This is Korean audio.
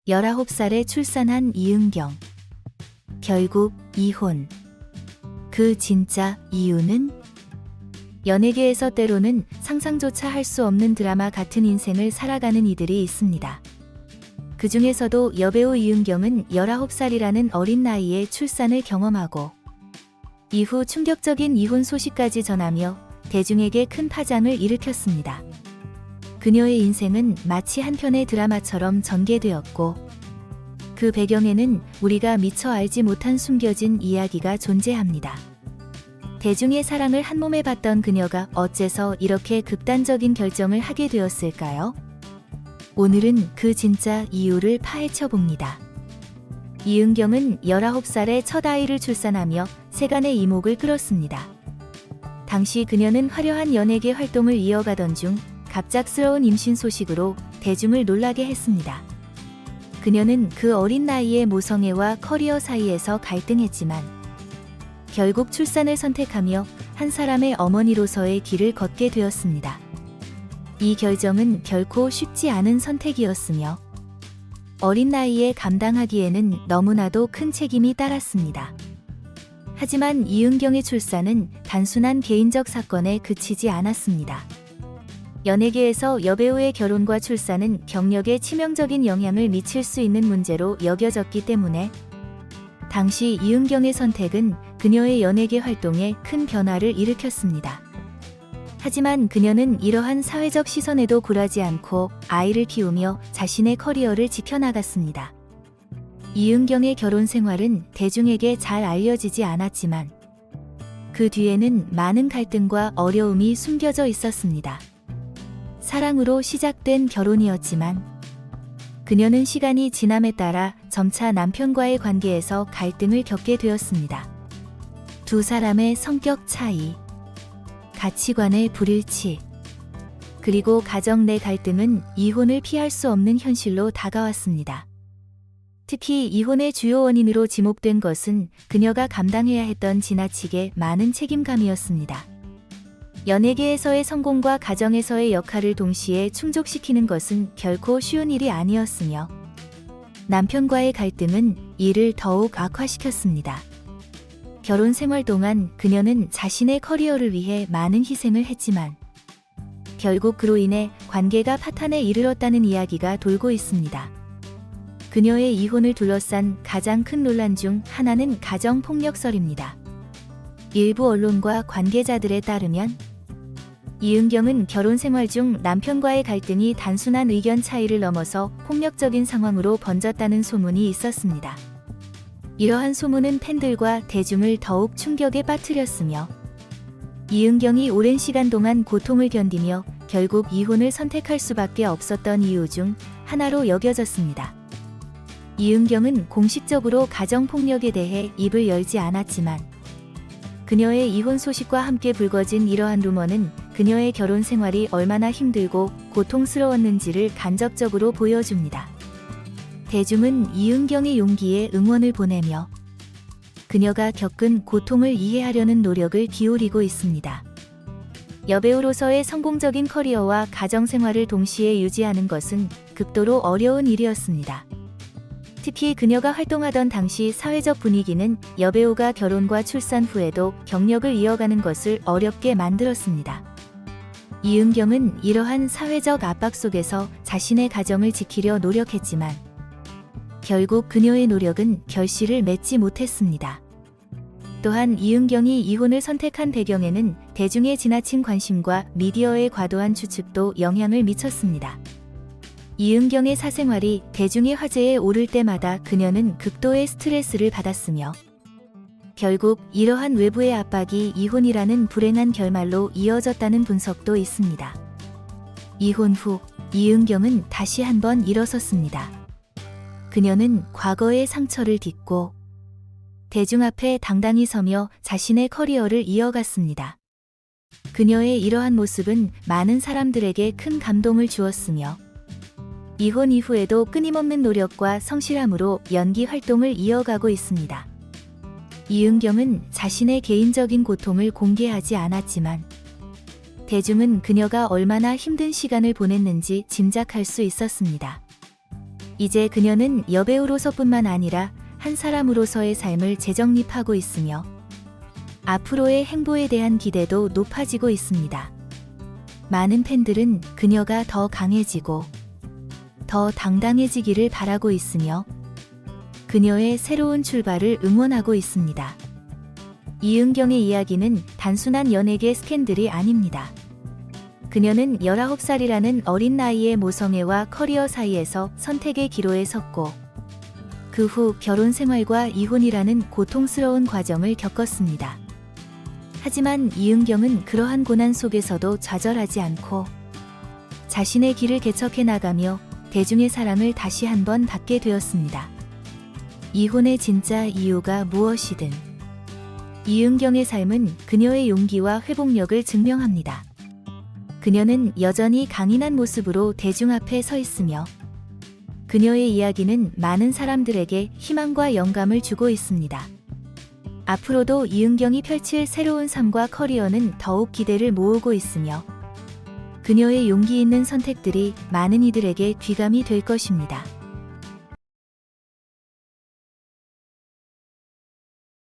19살에 출산한 이은경. 결국 이혼. 그 진짜 이유는? 연예계에서 때로는 상상조차 할 수 없는 드라마 같은 인생을 살아가는 이들이 있습니다. 그 중에서도 여배우 이은경은 19살이라는 어린 나이에 출산을 경험하고 이후 충격적인 이혼 소식까지 전하며 대중에게 큰 파장을 일으켰습니다. 그녀의 인생은 마치 한 편의 드라마처럼 전개되었고 그 배경에는 우리가 미처 알지 못한 숨겨진 이야기가 존재합니다. 대중의 사랑을 한몸에 받던 그녀가 어째서 이렇게 극단적인 결정을 하게 되었을까요? 오늘은 그 진짜 이유를 파헤쳐 봅니다. 이은경은 19살에 첫 아이를 출산하며 세간의 이목을 끌었습니다. 당시 그녀는 화려한 연예계 활동을 이어가던 중 갑작스러운 임신 소식으로 대중을 놀라게 했습니다. 그녀는 그 어린 나이에 모성애와 커리어 사이에서 갈등했지만 결국 출산을 선택하며 한 사람의 어머니로서의 길을 걷게 되었습니다. 이 결정은 결코 쉽지 않은 선택이었으며 어린 나이에 감당하기에는 너무나도 큰 책임이 따랐습니다. 하지만 이은경의 출산은 단순한 개인적 사건에 그치지 않았습니다. 연예계에서 여배우의 결혼과 출산은 경력에 치명적인 영향을 미칠 수 있는 문제로 여겨졌기 때문에 당시 이은경의 선택은 그녀의 연예계 활동에 큰 변화를 일으켰습니다. 하지만 그녀는 이러한 사회적 시선에도 굴하지 않고 아이를 키우며 자신의 커리어를 지켜나갔습니다. 이은경의 결혼 생활은 대중에게 잘 알려지지 않았지만 그 뒤에는 많은 갈등과 어려움이 숨겨져 있었습니다. 사랑으로 시작된 결혼이었지만 그녀는 시간이 지남에 따라 점차 남편과의 관계에서 갈등을 겪게 되었습니다. 두 사람의 성격 차이, 가치관의 불일치, 그리고 가정 내 갈등은 이혼을 피할 수 없는 현실로 다가왔습니다. 특히 이혼의 주요 원인으로 지목된 것은 그녀가 감당해야 했던 지나치게 많은 책임감이었습니다. 연예계에서의 성공과 가정에서의 역할을 동시에 충족시키는 것은 결코 쉬운 일이 아니었으며 남편과의 갈등은 이를 더욱 악화시켰습니다. 결혼 생활 동안 그녀는 자신의 커리어를 위해 많은 희생을 했지만 결국 그로 인해 관계가 파탄에 이르렀다는 이야기가 돌고 있습니다. 그녀의 이혼을 둘러싼 가장 큰 논란 중 하나는 가정폭력설입니다. 일부 언론과 관계자들에 따르면 이은경은 결혼 생활 중 남편과의 갈등이 단순한 의견 차이를 넘어서 폭력적인 상황으로 번졌다는 소문이 있었습니다. 이러한 소문은 팬들과 대중을 더욱 충격에 빠뜨렸으며 이은경이 오랜 시간 동안 고통을 견디며 결국 이혼을 선택할 수밖에 없었던 이유 중 하나로 여겨졌습니다. 이은경은 공식적으로 가정폭력에 대해 입을 열지 않았지만 그녀의 이혼 소식과 함께 불거진 이러한 루머는 그녀의 결혼 생활이 얼마나 힘들고 고통스러웠는지를 간접적으로 보여줍니다. 대중은 이은경의 용기에 응원을 보내며 그녀가 겪은 고통을 이해하려는 노력을 기울이고 있습니다. 여배우로서의 성공적인 커리어와 가정 생활을 동시에 유지하는 것은 극도로 어려운 일이었습니다. 특히 그녀가 활동하던 당시 사회적 분위기는 여배우가 결혼과 출산 후에도 경력을 이어가는 것을 어렵게 만들었습니다. 이은경은 이러한 사회적 압박 속에서 자신의 가정을 지키려 노력했지만 결국 그녀의 노력은 결실을 맺지 못했습니다. 또한 이은경이 이혼을 선택한 배경에는 대중의 지나친 관심과 미디어의 과도한 추측도 영향을 미쳤습니다. 이은경의 사생활이 대중의 화제에 오를 때마다 그녀는 극도의 스트레스를 받았으며 결국 이러한 외부의 압박이 이혼이라는 불행한 결말로 이어졌다는 분석도 있습니다. 이혼 후 이은경은 다시 한번 일어섰습니다. 그녀는 과거의 상처를 딛고 대중 앞에 당당히 서며 자신의 커리어를 이어갔습니다. 그녀의 이러한 모습은 많은 사람들에게 큰 감동을 주었으며 이혼 이후에도 끊임없는 노력과 성실함으로 연기 활동을 이어가고 있습니다. 이은경은 자신의 개인적인 고통을 공개하지 않았지만 대중은 그녀가 얼마나 힘든 시간을 보냈는지 짐작할 수 있었습니다. 이제 그녀는 여배우로서뿐만 아니라 한 사람으로서의 삶을 재정립하고 있으며 앞으로의 행보에 대한 기대도 높아지고 있습니다. 많은 팬들은 그녀가 더 강해지고 더 당당해지기를 바라고 있으며 그녀의 새로운 출발을 응원하고 있습니다. 이은경의 이야기는 단순한 연예계 스캔들이 아닙니다. 그녀는 19살이라는 어린 나이의 모성애와 커리어 사이에서 선택의 기로에 섰고 그 후 결혼 생활과 이혼이라는 고통스러운 과정을 겪었습니다. 하지만 이은경은 그러한 고난 속에서도 좌절하지 않고 자신의 길을 개척해 나가며 대중의 사랑을 다시 한번 받게 되었습니다. 이혼의 진짜 이유가 무엇이든 이은경의 삶은 그녀의 용기와 회복력을 증명합니다. 그녀는 여전히 강인한 모습으로 대중 앞에 서 있으며 그녀의 이야기는 많은 사람들에게 희망과 영감을 주고 있습니다. 앞으로도 이은경이 펼칠 새로운 삶과 커리어는 더욱 기대를 모으고 있으며 그녀의 용기 있는 선택들이 많은 이들에게 귀감이 될 것입니다.